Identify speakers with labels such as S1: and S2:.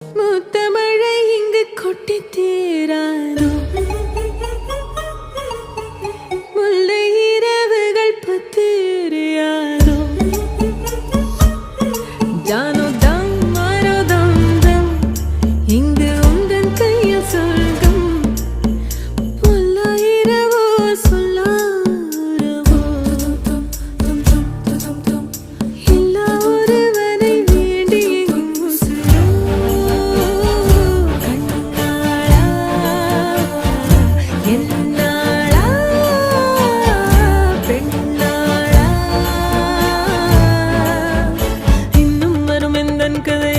S1: முத்தமழை இங்கு கொட்டி தீராதோ முல்லை இரவுகள் பத்தேறியாதோ ஜானோ தம் மாரோ தம் தம் இங்கு உந்தன் கையில் சொர்க்கம் பொல்லாயிரவோ சொல்லாரவோ எல்லா ஒருவனை வேண்டி எங்கும் உசுரோ கண்ணாளா என்னாளா பெண்ணாளா இன்னும் வரும் எந்தன் கதை